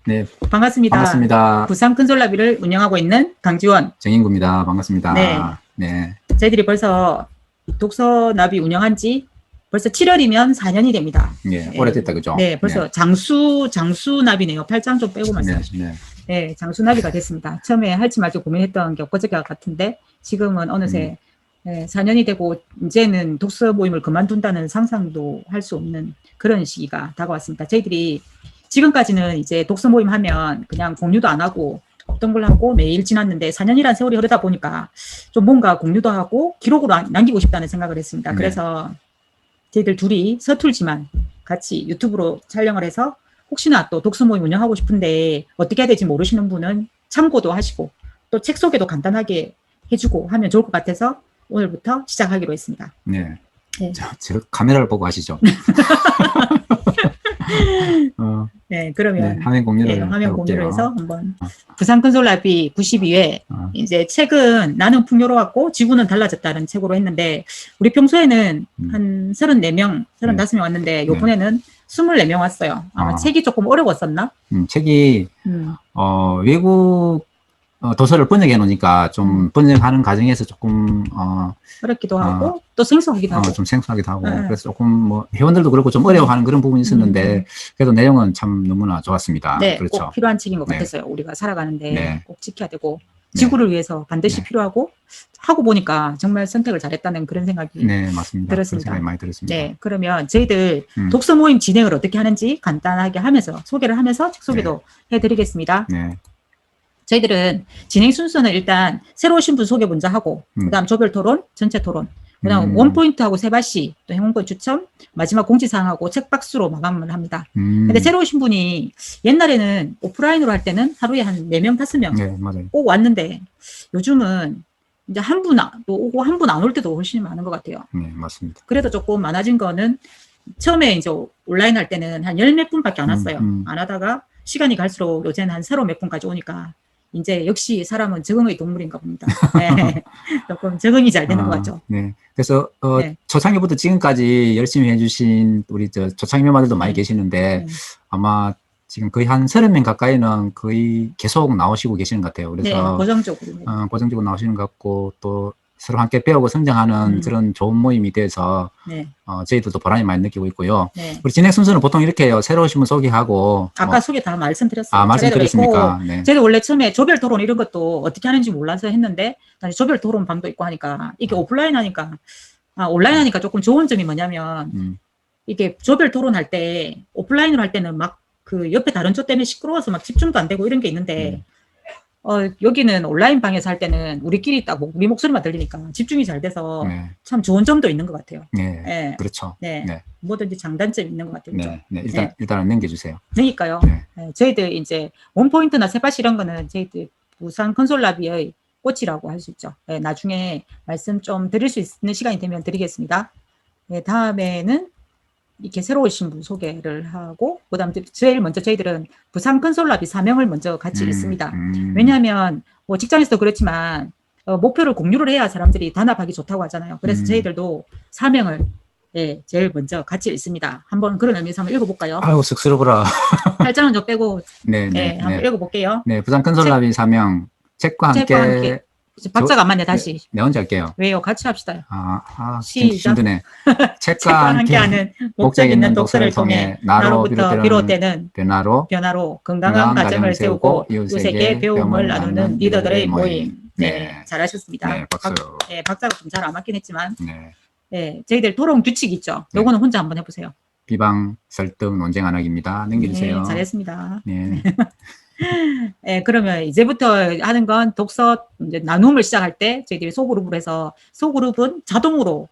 네, 반갑습니다. 반갑습니다. 부산 큰솔라비를 운영하고 있는 강지원. 정인구입니다. 반갑습니다. 네. 네. 저희들이 벌써 독서나비 운영한 지 벌써 7월이면 4년이 됩니다. 네, 오래됐다, 그죠? 네, 벌써 네. 장수나비네요. 8장 좀 빼고 말씀하십시오. 네, 장수나비가 됐습니다. 처음에 할지 말지 고민했던 게 엊그저께 같은데 지금은 어느새 4년이 되고 이제는 독서 모임을 그만둔다는 상상도 할 수 없는 그런 시기가 다가왔습니다. 저희들이 지금까지는 이제 독서 모임 하면 그냥 공유도 안 하고 없던 걸 하고 매일 지났는데 4년이라는 세월이 흐르다 보니까 좀 뭔가 공유도 하고 기록으로 남기고 싶다는 생각을 했습니다. 네. 그래서 저희들 둘이 서툴지만 같이 유튜브로 촬영을 해서 혹시나 또 독서 모임 운영하고 싶은데 어떻게 해야 될지 모르시는 분은 참고도 하시고 또 책 소개도 간단하게 해주고 하면 좋을 것 같아서 오늘부터 시작하기로 했습니다. 네. 네. 저 카메라를 보고 하시죠. 네, 그러면 화면 공유를 화면 공유를 해볼게요. 해서 한번 부산 큰솔라비 92회 이제 책은 나는 풍요로웠고 지구는 달라졌다는 책으로 했는데 우리 평소에는 한 34명, 35명 왔는데 요번에는 24명 왔어요. 아마 책이 조금 어려웠었나? 책이 외국 도서를 번역해 놓으니까 좀 번역하는 과정에서 조금 어렵기도 하고 또 생소하기도 하고 좀 생소하기도 하고 그래서 조금 뭐 회원들도 그렇고 좀 어려워하는 그런 부분이 있었는데 그래도 내용은 참 너무나 좋았습니다. 네, 그렇죠. 꼭 필요한 책인 것 같았어요. 우리가 살아가는데 네. 꼭 지켜야 되고 지구를 위해서 반드시 필요하고 하고 보니까 정말 선택을 잘했다는 그런 생각이 맞습니다. 들었습니다. 그런 생각이 많이 들었습니다. 네, 그러면 저희들 독서 모임 진행을 어떻게 하는지 간단하게 하면서 소개를 하면서 책 소개도 해드리겠습니다. 네. 저희들은 진행 순서는 일단 새로 오신 분 소개 먼저 하고 그다음 조별 토론, 전체 토론, 그다음 원포인트하고 세바시, 또 행운권 추첨, 마지막 공지사항하고 책박스로 마감을 합니다. 근데 새로 오신 분이 옛날에는 오프라인으로 할 때는 하루에 한 4명, 5명 네, 맞아요. 꼭 왔는데 요즘은 이제 한 분 또 오고 한 분 안 올 때도 훨씬 많은 것 같아요. 네, 맞습니다. 그래도 조금 많아진 거는 처음에 이제 온라인 할 때는 한 10몇 분밖에 안 왔어요. 안 하다가 시간이 갈수록 요새는 한 서너 몇 분까지 오니까 이제 역시 사람은 적응의 동물인가 봅니다. 네. 조금 적응이 잘 되는 것 같죠. 네. 그래서 초창기부터 지금까지 열심히 해주신 우리 초창기 멤버들도 많이 계시는데 아마 지금 거의 한 30명 가까이는 거의 계속 나오시고 계시는 것 같아요. 그래서 고정적으로 나오시는 것 같고 또 서로 함께 배우고 성장하는 그런 좋은 모임이 돼서 저희들도 보람이 많이 느끼고 있고요. 우리 진행 순서는 보통 이렇게 해요. 새로 오신 분 소개하고 아까 소개 다 말씀드렸어요. 말씀드렸습니까? 네. 저희가 원래 처음에 조별 토론 이런 것도 어떻게 하는지 몰라서 했는데 조별 토론 방도 있고 하니까 이게 오프라인 하니까 온라인 하니까 조금 좋은 점이 뭐냐면 이게 조별 토론할 때 오프라인으로 할 때는 막 그 옆에 다른 쪽 때문에 시끄러워서 막 집중도 안 되고 이런 게 있는데 여기는 온라인 방에서 할 때는 우리끼리 딱 우리 목소리만 들리니까 집중이 잘 돼서 참 좋은 점도 있는 것 같아요. 네, 그렇죠. 네. 뭐든지 장단점이 있는 것 같아요. 네. 일단은 넘겨주세요. 그러니까요. 저희들 이제 원포인트나 세바시 이런 거는 저희들 부산 큰솔라비의 꽃이라고 할 수 있죠. 나중에 말씀 좀 드릴 수 있는 시간이 되면 드리겠습니다. 다음에는 이렇게 새로 오신 분 소개를 하고 그다음 제일 먼저 저희들은 부산 큰솔라비 사명을 먼저 같이 읽습니다. 왜냐하면 뭐 직장에서도 그렇지만 목표를 공유를 해야 사람들이 단합하기 좋다고 하잖아요. 그래서 저희들도 사명을 제일 먼저 같이 읽습니다. 한번 그런 의미에서 한번 읽어볼까요? 아유 쑥스러워라. 8장은 좀 빼고 한번 읽어볼게요. 네, 부산 큰솔라비 사명 책과 함께 박자가 안 맞네. 다시. 네, 혼자 할게요. 왜요? 같이 합시다. 시작. 힘드네. 책과 함께하는 목적 있는 독서를 통해 나로부터 비롯되는 변화로 건강한 가정을 세우고 이웃에게 배움을 나누는 리더들의 모임. 네, 잘하셨습니다. 네, 박수. 박자가 좀 잘 안 맞긴 했지만 저희들 토론 규칙 있죠. 요거는 혼자 한번 해보세요. 비방, 설득, 논쟁 안 하기입니다. 넘겨주세요. 네, 잘했습니다. 네. 그러면 이제부터 하는 건 독서 이제 나눔을 시작할 때 저희들이 소그룹을 해서 소그룹은 자동으로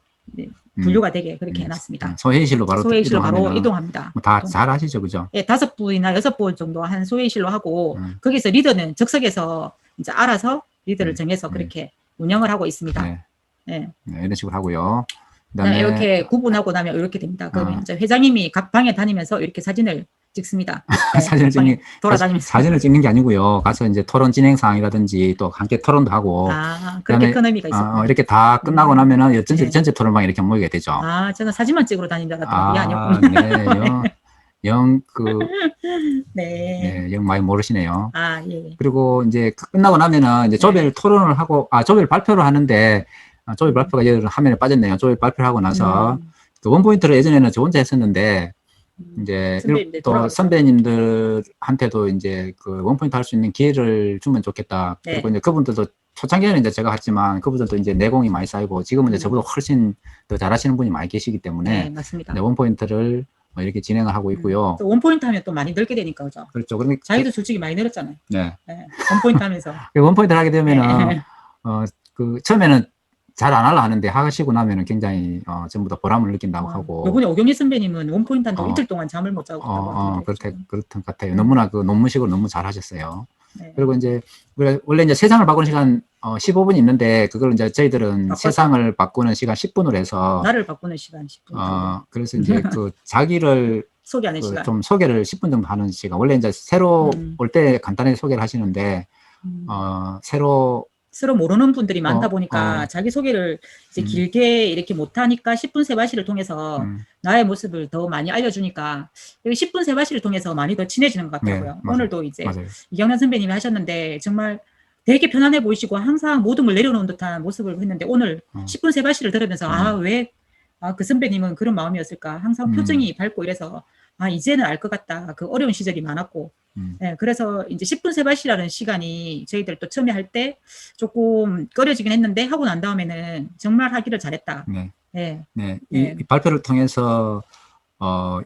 분류가 되게 그렇게 해놨습니다. 소회의실로 바로 이동합니다. 다 잘 하시죠, 그죠? 5분이나 6분 정도 한 소회의실로 하고 거기서 리더는 적석에서 이제 알아서 리더를 정해서 그렇게 운영을 하고 있습니다. 이런 식으로 하고요. 그다음에 이렇게 구분하고 나면 이렇게 됩니다. 그러면 이제 회장님이 각 방에 다니면서 이렇게 사진을 찍습니다. 사진을 찍는 게 아니고요. 가서 이제 토론 진행 사항이라든지 또 함께 토론도 하고. 그렇게 큰 의미가 있어요. 이렇게 다 끝나고 나면은 전체 토론방에 이렇게 모이게 되죠. 저는 사진만 찍으러 다닌 줄 알았더니 이게 아니었군요. 영, 네. 네, 영 많이 모르시네요. 아, 예. 그리고 이제 끝나고 나면은 이제 조별 토론을 하고, 조별 발표를 하는데, 조별 발표가 여기 화면에 빠졌네요. 조별 발표를 하고 나서, 그 원포인트를 예전에는 저 혼자 했었는데, 이제 선배님들 또 돌아가죠. 선배님들한테도 이제 그 원포인트 할 수 있는 기회를 주면 좋겠다. 네. 그리고 이제 그분들도 초창기에는 이제 제가 했지만 그분들도 이제 내공이 많이 쌓이고 지금은 이제 저보다 훨씬 더 잘하시는 분이 많이 계시기 네, 때문에 맞습니다. 이제 원포인트를 이렇게 진행을 하고 있고요. 또 원포인트 하면 또 많이 늘게 되니까, 그죠? 그렇죠. 그러니까 자기도 솔직히 많이 늘었잖아요. 네. 네, 원포인트 하면서. 원포인트를 하게 되면은 네. 처음에는 잘 안 하려 하는데 하시고 나면은 굉장히 전부 다 보람을 느낀다고 하고. 요번에 오경희 선배님은 원포인트 한다고 이틀 동안 잠을 못 자고 갔다고 하던데. 그렇던 것 같아요. 너무나 그 논문식으로 너무 잘 하셨어요. 네. 그리고 이제 우리가 원래 이제 세상을 바꾸는 시간 15분이 있는데 그걸 이제 저희들은 바꿨죠. 세상을 바꾸는 시간 10분으로 해서 나를 바꾸는 시간 10분. 그래서 이제 그 자기를 소개하는 시간. 좀 소개를 10분 정도 하는 시간. 원래 이제 새로 올 때 간단하게 소개를 하시는데 서로 모르는 분들이 많다 보니까 자기 소개를 이제 길게 이렇게 못하니까 10분 세바시를 통해서 나의 모습을 더 많이 알려주니까 10분 세바시를 통해서 많이 더 친해지는 것 같더라고요. 네, 오늘도 이제 맞아요. 이경란 선배님이 하셨는데 정말 되게 편안해 보이시고 항상 모든 걸 내려놓은 듯한 모습을 했는데 오늘 10분 세바시를 들으면서 그 선배님은 그런 마음이었을까. 항상 표정이 밝고 이래서 이제는 알 것 같다. 그 어려운 시절이 많았고. 네, 그래서 이제 10분 세바시라는 시간이 저희들 또 처음에 할 때 조금 꺼려지긴 했는데 하고 난 다음에는 정말 하기를 잘했다. 네. 네. 네. 이 발표를 통해서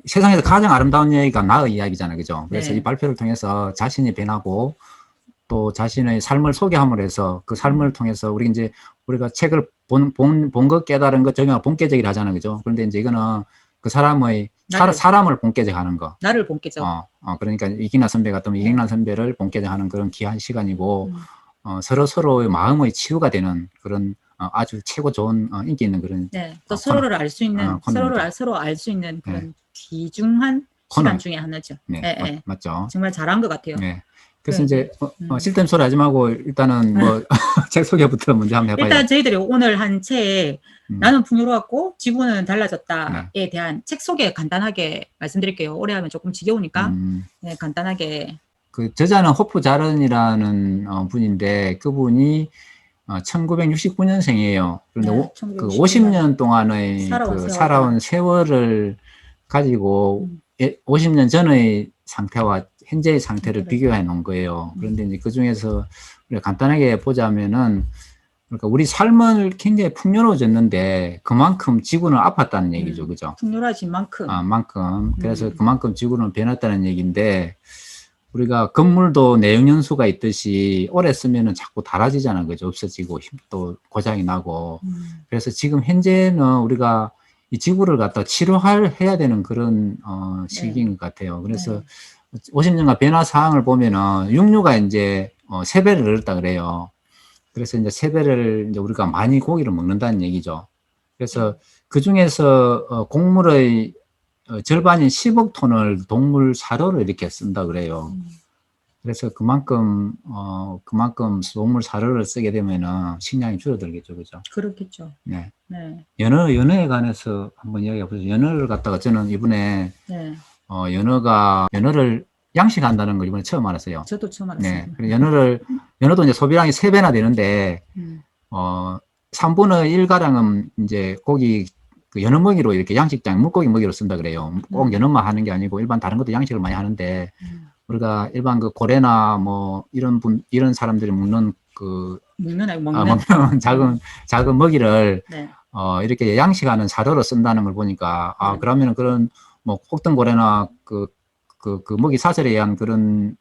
세상에서 가장 아름다운 얘기가 나의 이야기잖아요. 그죠? 그래서 이 발표를 통해서 자신이 변하고 또 자신의 삶을 소개함으로 해서 그 삶을 통해서 우리가 책을 본 것 깨달은 것 저기 본깨적이라 하잖아요. 그죠? 그런데 이제 이거는 그 사람의 사람을 본깨적하는 거. 나를 본깨적. 그러니까 이기나 선배 같으면 이기나 선배를 본깨적하는 그런 귀한 시간이고 서로의 마음의 치유가 되는 그런 아주 최고 좋은 인기 있는 그런 또 서로를 알 수 있는 서로 알 수 있는 그런 귀중한 시간 중에 하나죠. 네, 맞죠. 정말 잘한 것 같아요. 네. 그래서 이제 쓸데없는 소리 하지 말고 일단은 책 소개부터 먼저 한번 해봐요. 일단 저희들이 오늘 한 책 나는 풍요로웠고 지구는 달라졌다에 대한 책 소개 간단하게 말씀드릴게요. 오래 하면 조금 지겨우니까 간단하게. 그 저자는 호프 자른이라는 분인데 그분이 1969년생이에요. 그런데 그 50년 동안의 살아온 세월을 가지고 50년 전의 상태와 현재의 상태를 비교해 놓은 거예요. 그런데 이제 그 중에서 우리가 간단하게 보자면은 그러니까 우리 삶을 굉장히 풍요로워졌는데 그만큼 지구는 아팠다는 얘기죠. 그죠? 풍요로워진 만큼. 그래서 그만큼 지구는 변했다는 얘기인데 우리가 건물도 내용연수가 있듯이 오래 쓰면은 자꾸 닳아지잖아. 그죠? 없어지고 또 고장이 나고. 그래서 지금 현재는 우리가 이 지구를 갖다 치료해야 되는 그런 시기인 것 같아요. 그래서 50년간 변화 사항을 보면은 육류가 이제 3배를 늘었다 그래요. 그래서 이제 3배를 이제 우리가 많이 고기를 먹는다는 얘기죠. 그래서 그 중에서 곡물의 절반인 10억 톤을 동물 사료로 이렇게 쓴다 그래요. 그래서 그만큼 동물 사료를 쓰게 되면은 식량이 줄어들겠죠, 그죠? 그렇겠죠. 네. 연어에 관해서 한번 이야기해 보죠. 연어를 갖다가 저는 이번에 연어를 양식한다는 걸 이번에 처음 알았어요. 저도 처음 알았어요. 네. 연어도 이제 소비량이 3배나 되는데 3분의 1가량은 이제 고기 그 연어 먹이로 이렇게 양식장 물고기 먹이로 쓴다 그래요. 꼭 연어만 하는 게 아니고 일반 다른 것도 양식을 많이 하는데 우리가 일반 그 고래나 뭐 이런 사람들이 먹는 먹는 작은 먹이를 이렇게 양식하는 사료로 쓴다는 걸 보니까 그러면은 그런 뭐 혹등고래나 그 먹이 사슬에 의한 그런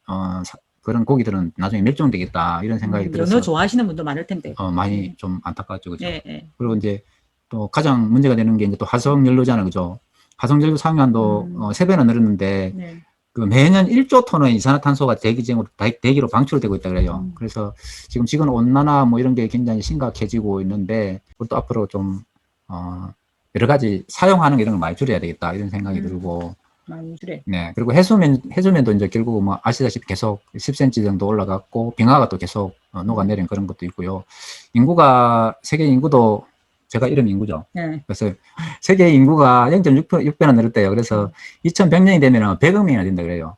고기들은 나중에 멸종되겠다 이런 생각이 들어서 연어 좋아하시는 분도 많을 텐데 많이 좀 안타깝죠, 그죠? 그리고 이제 또 가장 문제가 되는 게 이제 또 화석 연료잖아요, 그죠? 화석 연료 상용량도 3배나 늘었는데 그 매년 1조 톤의 이산화탄소가 대기로 방출되고 있다 그래요. 그래서 지금 지구는 온난화 뭐 이런 게 굉장히 심각해지고 있는데 그것도 앞으로 좀 여러 가지 사용하는 게 이런 걸 많이 줄여야 되겠다 이런 생각이 들고. 많이 줄여. 네. 그리고 해수면도 이제 결국 뭐 아시다시피 계속 10cm 정도 올라갔고 빙하가 또 계속 녹아내린 그런 것도 있고요. 세계 인구도 제가 이름 인구죠. 네. 그래서 세계 인구가 0.6배나 늘었대요. 그래서 2100년이 되면 100억 명이나 된다 그래요.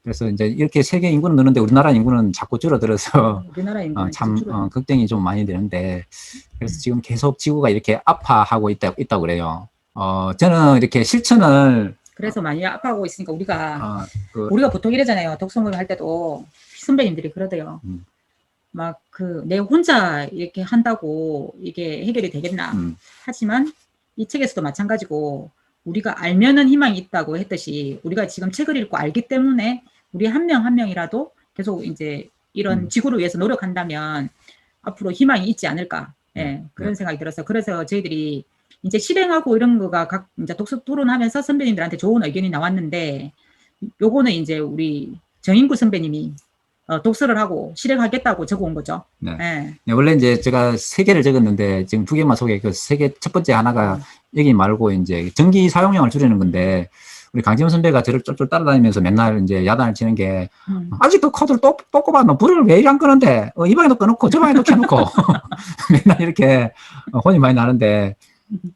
그래서 이제 이렇게 세계 인구는 느는데 우리나라 인구는 자꾸 줄어들어서 우리나라 인구는 참 줄어요. 걱정이 좀 많이 되는데, 그래서 지금 계속 지구가 이렇게 아파하고 있다고 그래요. 저는 이렇게 실천을 그래서 많이 아파하고 있으니까 우리가 그, 우리가 보통 이러잖아요. 독서모임 할 때도 선배님들이 그러대요. 막 내 혼자 이렇게 한다고 이게 해결이 되겠나. 하지만 이 책에서도 마찬가지고 우리가 알면은 희망이 있다고 했듯이 우리가 지금 책을 읽고 알기 때문에 우리 한 명 한 명이라도 계속 이제 이런 지구를 위해서 노력한다면 앞으로 희망이 있지 않을까. 예, 그런 생각이 들어서 그래서 저희들이 이제 실행하고 이런 거가 각 이제 독서 토론하면서 선배님들한테 좋은 의견이 나왔는데 요거는 이제 우리 정인구 선배님이 독서를 하고 실행하겠다고 적어온 거죠. 네. 예. 네, 원래 이제 제가 3개를 적었는데 지금 2개만 소개해. 그 3개, 첫 번째 하나가 여기 말고 이제 전기 사용량을 줄이는 건데, 우리 강지원 선배가 저를 쫄쫄 따라다니면서 맨날 이제 야단을 치는 게, 아직도 코드를 또 꼽아, 너 불을 왜 이리 안 끄는데, 이 방에도 꺼놓고 저 방에도 켜놓고, 맨날 이렇게 혼이 많이 나는데,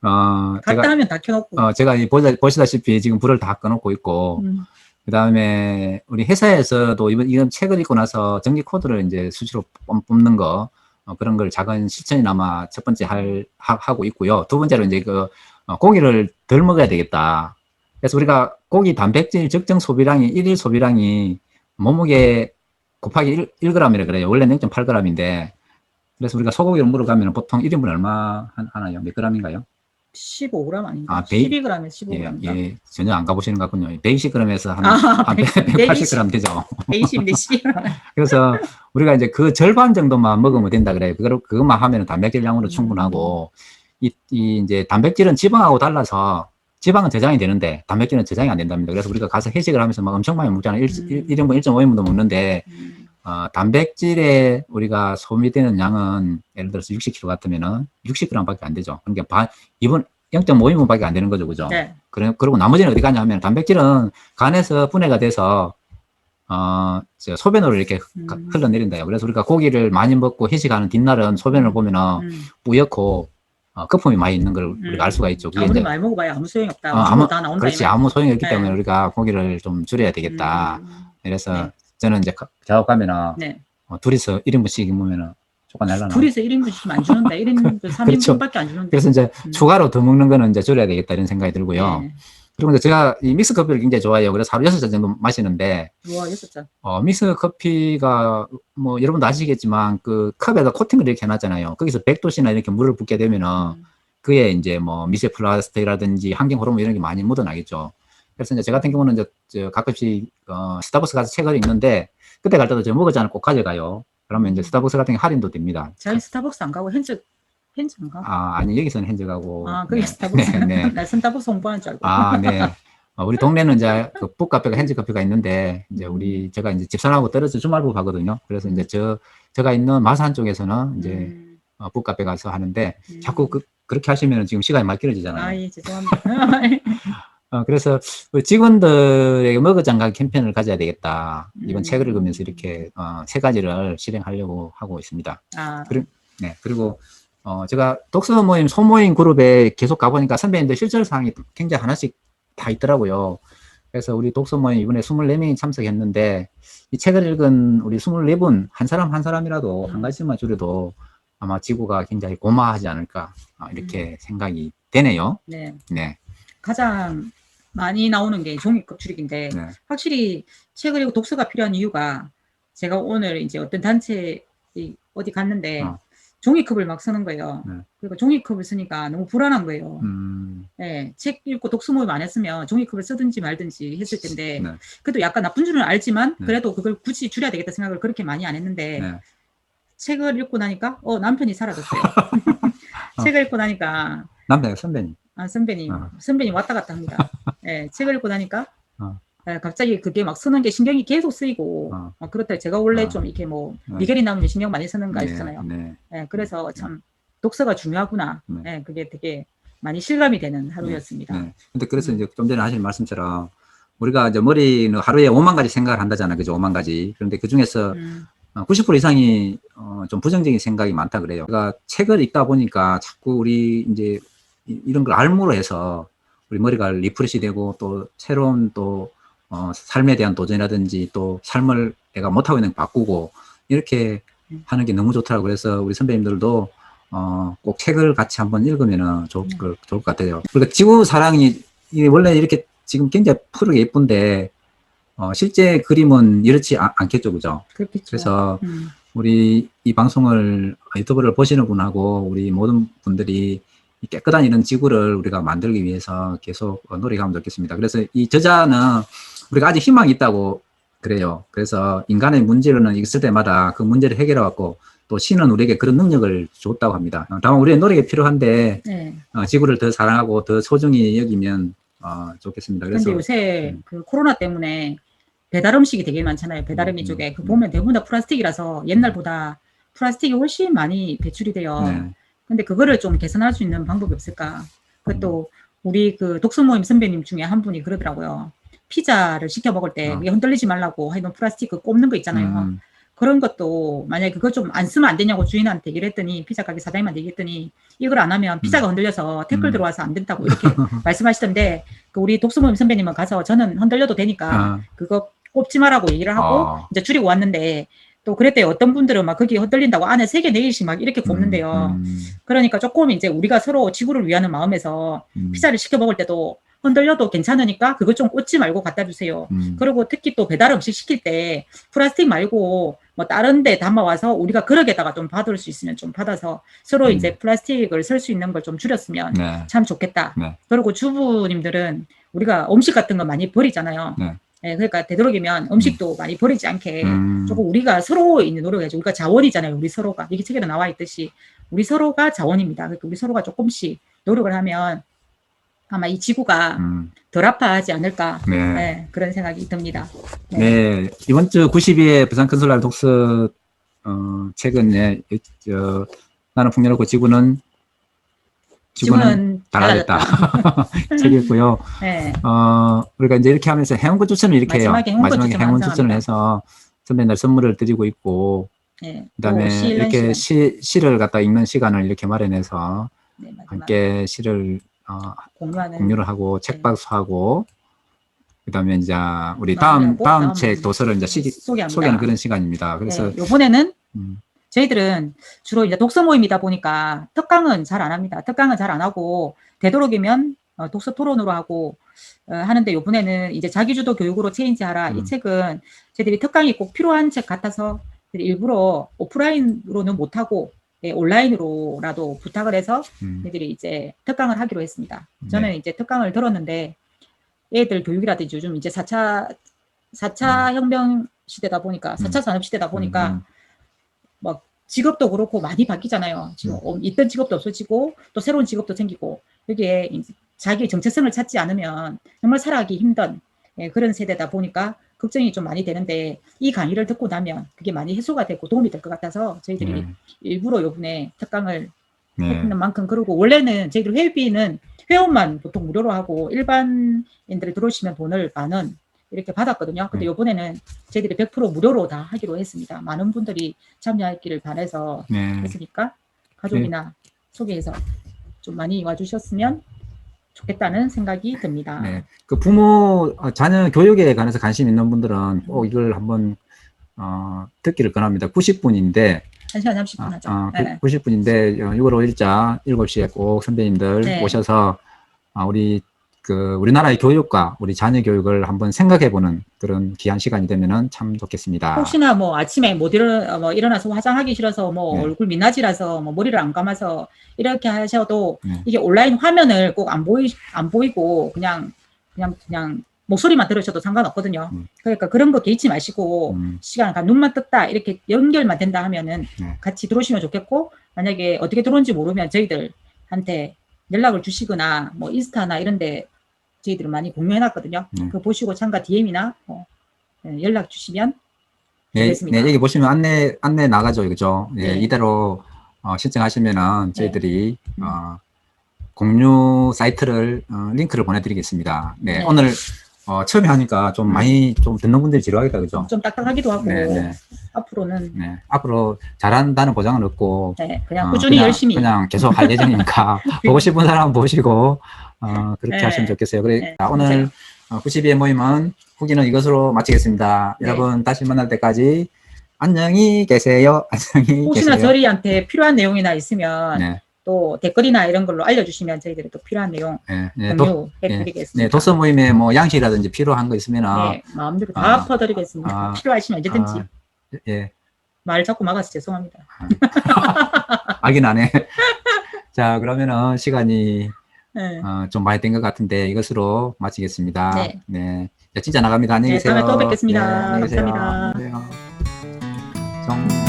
갔다 하면 다 켜놓고. 제가 보시다시피 지금 불을 다 꺼놓고 있고, 그 다음에 우리 회사에서도 이번 책을 읽고 나서 전기 코드를 이제 수시로 뽑는 거, 그런 걸 작은 실천이나마 첫 번째 하고 있고요. 두 번째로 이제 고기를 덜 먹어야 되겠다. 그래서 우리가 고기 단백질 적정 소비량이, 일일 소비량이 몸무게 곱하기 1g이라 그래요. 원래 0.8g인데. 그래서 우리가 소고기를 물어가면 보통 1인분 얼마 하나요? 몇 g인가요? 15g 아닌가? 12g에 15g. 예, 전혀 안 가보시는 것 같군요. 120g에서 한 180g 되죠. 120인데 12g. 그래서 우리가 이제 그 절반 정도만 먹으면 된다 그래요. 그것만 하면 단백질량으로 충분하고, 이제 단백질은 지방하고 달라서 지방은 저장이 되는데 단백질은 저장이 안 된답니다. 그래서 우리가 가서 회식을 하면서 막 엄청 많이 먹잖아요. 1인분, 1.5인분도 먹는데, 단백질에 우리가 소비되는 양은 예를 들어서 60kg 같으면은 60g 밖에 안 되죠. 그러니까 0.5인분 밖에 안 되는 거죠. 그죠? 네. 그리고 나머지는 어디 가냐 하면 단백질은 간에서 분해가 돼서, 소변으로 이렇게 흘러내린다요. 그래서 우리가 고기를 많이 먹고 회식하는 뒷날은 소변을 보면은 뿌옇고, 거품이 많이 있는 걸 우리가 알 수가 있죠. 아무리 많이 먹어봐야 아무 소용이 없다. 다 나온다. 그렇지. 아무 소용이 없기 때문에 우리가 고기를 좀 줄여야 되겠다. 그래서 저는 이제 작업하면은 둘이서 1인분씩 먹으면은 조금 날라나. 둘이서 1인분씩 안 주는데 1인분 3인분밖에 안 주는데. 그래서 이제 추가로 더 먹는 거는 이제 줄여야 되겠다 이런 생각이 들고요. 그리고 이제 제가 이 믹스 커피를 굉장히 좋아해요. 그래서 하루 6잔 정도 마시는데. 와, 6잔. 믹스 커피가 뭐 여러분도 아시겠지만 그 컵에다 코팅을 이렇게 해놨잖아요. 거기서 100도씨나 이렇게 물을 붓게 되면은 그에 이제 뭐 미세 플라스틱이라든지 환경 호르몬 이런 게 많이 묻어나겠죠. 그래서 이제 저 같은 경우는 이제 가끔씩 스타벅스 가서 책을 읽는데 그때 갈 때도 저 먹었잖아요. 꼭 가져가요. 그러면 이제 스타벅스 같은 게 할인도 됩니다. 저희 스타벅스 안 가고 현즈인가? 아니 여기서는 현즈 가고. 그게 스타벅스. 나 스타벅스 홍보하는 줄 알고. 네. 우리 동네는 이제 그 북카페가 현지 커피가 있는데 이제 제가 이제 집사람하고 떨어져 주말부 가거든요. 그래서 이제 제가 있는 마산 쪽에서는 이제 북카페 가서 하는데 자꾸 그렇게 하시면 지금 시간이 많이 길어지잖아요. 예, 죄송합니다. 그래서 우리 직원들에게 머그장갑 캠페인을 가져야 되겠다. 이번 책을 읽으면서 이렇게 3가지를 실행하려고 하고 있습니다. 그리고 제가 독서 모임, 소모임 그룹에 계속 가보니까 선배님들 실절 사항이 굉장히 하나씩 다 있더라고요. 그래서 우리 독서 모임 이번에 24명이 참석했는데 이 책을 읽은 우리 24분 한 사람 한 사람이라도 한 가지만 줄여도 아마 지구가 굉장히 고마워하지 않을까 이렇게 생각이 되네요. 네. 가장 많이 나오는 게 종이컵 줄이기인데 확실히 책을 읽고 독서가 필요한 이유가 제가 오늘 이제 어떤 단체 어디 갔는데 종이컵을 막 쓰는 거예요. 그리고 종이컵을 쓰니까 너무 불안한 거예요. 책 읽고 독서 모임 안 했으면 종이컵을 쓰든지 말든지 했을 텐데 그래도 약간 나쁜 줄은 알지만 그래도 그걸 굳이 줄여야 되겠다 생각을 그렇게 많이 안 했는데 책을 읽고 나니까 남편이 사라졌어요. 책을 읽고 나니까 남편이 선배님. 선배님 왔다 갔다 합니다. 책을 읽고 나니까 갑자기 그게 막 쓰는 게 신경이 계속 쓰이고 그렇다. 제가 원래 좀 이렇게 뭐 미결이 나오면 신경 많이 쓰는 거 있잖아요. 그래서 참 독서가 중요하구나. 그게 되게 많이 실감이 되는 하루였습니다. 근데 그래서 이제 좀 전에 하신 말씀처럼 우리가 이제 머리는 하루에 5만 가지 생각을 한다잖아요. 그죠? 5만 가지. 그런데 그 중에서 90% 이상이 좀 부정적인 생각이 많다 그래요. 제가 책을 읽다 보니까 자꾸 우리 이제 이런 걸 알므로 해서 우리 머리가 리프레시 되고 또 새로운 또 삶에 대한 도전이라든지 또 삶을 내가 못하고 있는 거 바꾸고 이렇게 하는 게 너무 좋더라고요. 그래서 우리 선배님들도 꼭 책을 같이 한번 읽으면 좋을 것 같아요. 그러니까 지구 사랑이 이게 원래 이렇게 지금 굉장히 푸르게 예쁜데 실제 그림은 이렇지 않겠죠, 그죠? 그렇겠죠. 그래서 우리 이 방송을 유튜브를 보시는 분하고 우리 모든 분들이 이 깨끗한 이런 지구를 우리가 만들기 위해서 계속 노력하면 좋겠습니다. 그래서 이 저자는 우리가 아직 희망이 있다고 그래요. 그래서 인간의 문제는 있을 때마다 그 문제를 해결해왔고 또 신은 우리에게 그런 능력을 줬다고 합니다. 다만 우리의 노력이 필요한데 네. 지구를 더 사랑하고 더 소중히 여기면 좋겠습니다. 그래서 근데 요새 그 코로나 때문에 배달 음식이 되게 많잖아요. 배달 음식 쪽에 그 보면 대부분 다 플라스틱이라서 옛날보다 플라스틱이 훨씬 많이 배출이 돼요. 네. 근데 그거를 좀 개선할 수 있는 방법이 없을까? 그것도 우리 그 독서 모임 선배님 중에 한 분이 그러더라고요. 피자를 시켜 먹을 때 그게 흔들리지 말라고 하여튼 플라스틱 그 꼽는 거 있잖아요. 그런 것도 만약에 그거 좀 안 쓰면 안 되냐고 주인한테 얘기했더니 피자 가게 사장님한테 얘기했더니 이걸 안 하면 피자가 흔들려서 댓글 들어와서 안 된다고 이렇게 말씀하시던데 그 우리 독서 모임 선배님은 가서 저는 흔들려도 되니까 그거 꼽지 마라고 얘기를 하고 이제 줄이고 왔는데 또 그랬대요. 어떤 분들은 막 거기 흔들린다고 안에 3개, 4개씩 막 이렇게 꼽는데요. 그러니까 조금 이제 우리가 서로 지구를 위하는 마음에서 피자를 시켜 먹을 때도 흔들려도 괜찮으니까 그거 좀 꽂지 말고 갖다 주세요. 그리고 특히 또 배달 음식 시킬 때 플라스틱 말고 뭐 다른 데 담아와서 우리가 그릇에다가 좀 받을 수 있으면 좀 받아서 서로 이제 플라스틱을 쓸 수 있는 걸 좀 줄였으면 네. 참 좋겠다. 네. 그리고 주부님들은 우리가 음식 같은 거 많이 버리잖아요. 네. 네, 그러니까 되도록이면 음식도 많이 버리지 않게 조금 우리가 서로 있는 노력해야죠. 우리가 자원이잖아요. 우리 서로가. 이게 책에도 나와 있듯이 우리 서로가 자원입니다. 그러니까 우리 서로가 조금씩 노력을 하면 아마 이 지구가 덜 아파하지 않을까. 네. 네, 그런 생각이 듭니다. 네. 네. 이번 주 92회 부산 컨솔라 독서 책은 나는 풍요롭고 지구는 달라졌다. 책이었고요. 네. 우리가 이제 이렇게 하면서 행운권 추천을 이렇게 해요. 마지막에 행운 추천을 해서 선배님들 선물을 드리고 있고, 네. 그다음에 이렇게 시를 갖다 읽는 시간을 이렇게 마련해서 네, 함께 시를 공유를 하고 책박수하고, 그다음에 이제 우리 다음 책 도서를 이제 소개하는 그런 시간입니다. 그래서 네, 이번에는 저희들은 주로 이제 독서 모임이다 보니까 특강은 잘 안 합니다. 특강은 잘 안 하고 되도록이면 독서 토론으로 하고 하는데 이번에는 이제 자기주도 교육으로 체인지하라. 이 책은 저희들이 특강이 꼭 필요한 책 같아서 일부러 오프라인으로는 못하고 온라인으로라도 부탁을 해서 저희들이 이제 특강을 하기로 했습니다. 저는 이제 특강을 들었는데 애들 교육이라든지 요즘 이제 4차 혁명 시대다 보니까 4차 산업 시대다 보니까 막 직업도 그렇고 많이 바뀌잖아요. 지금 있던 직업도 없어지고 또 새로운 직업도 생기고 여기에 자기 정체성을 찾지 않으면 정말 살아가기 힘든 그런 세대다 보니까 걱정이 좀 많이 되는데 이 강의를 듣고 나면 그게 많이 해소가 되고 도움이 될 것 같아서 저희들이 일부러 요번에 특강을 했는 만큼 그러고 원래는 저희들 회비는 회원만 보통 무료로 하고 일반인들이 들어오시면 돈을 10,000원 이렇게 받았거든요. 근데 이번에는 저희들이 100% 무료로 다 하기로 했습니다. 많은 분들이 참여하기를 바라서 했으니까 가족이나 소개해서 좀 많이 와주셨으면 좋겠다는 생각이 듭니다. 네. 그 부모, 자녀 교육에 관해서 관심 있는 분들은 꼭 이걸 한번 듣기를 권합니다. 90분인데 1시간 30분 하죠. 90분인데 6월 5일자 7시에 꼭 선배님들 오셔서 우리나라의 교육과 우리 자녀 교육을 한번 생각해보는 그런 귀한 시간이 되면은 참 좋겠습니다. 혹시나 뭐 아침에 못 일어나서 화장하기 싫어서 뭐 얼굴 민낯이라서 뭐 머리를 안 감아서 이렇게 하셔도 이게 온라인 화면을 꼭 안 보이고 그냥 목소리만 들으셔도 상관없거든요. 그러니까 그런 거 개의치 마시고 시간 눈만 떴다 이렇게 연결만 된다 하면은 같이 들어오시면 좋겠고 만약에 어떻게 들어온지 모르면 저희들한테 연락을 주시거나 뭐 인스타나 이런데 저희들은 많이 공유해놨거든요. 그거 보시고 참가 DM이나 연락 주시면 되겠습니다. 네, 여기 보시면 안내 나가죠, 그죠? 네, 이대로 신청하시면은 저희들이 공유 사이트를 링크를 보내드리겠습니다. 네, 오늘 처음에 하니까 좀 많이 좀 듣는 분들이 지루하겠다, 그죠? 좀 딱딱하기도 하고 네, 네, 앞으로는 네. 앞으로 잘한다는 보장은 없고, 네, 그냥 꾸준히 열심히 그냥 계속 할 예정이니까, 보고 싶은 사람 보시고, 그렇게 네. 하시면 좋겠어요. 그래, 네, 자, 오늘 92의 모임은 후기는 이것으로 마치겠습니다. 네. 여러분, 다시 만날 때까지 안녕히 계세요. 안녕히 혹시나 계세요. 저희한테 필요한 내용이나 있으면 네, 또 댓글이나 이런 걸로 알려주시면 저희들이 또 필요한 내용 네, 네, 공유해드리겠습니다. 네, 도서 모임에 뭐 양식이라든지 필요한 거 있으면, 네, 마음대로 다 퍼드리겠습니다. 필요하시면 언제든지. 예. 말 자꾸 막아서 죄송합니다. 알긴 안 해. 자, 그러면은 시간이 네. 좀 많이 된 것 같은데 이것으로 마치겠습니다. 네. 네. 자, 진짜 나갑니다. 안녕히 네, 계세요. 다음에 또 뵙겠습니다. 네, 안녕히 계세요. 감사합니다. 안녕히 계세요. 정...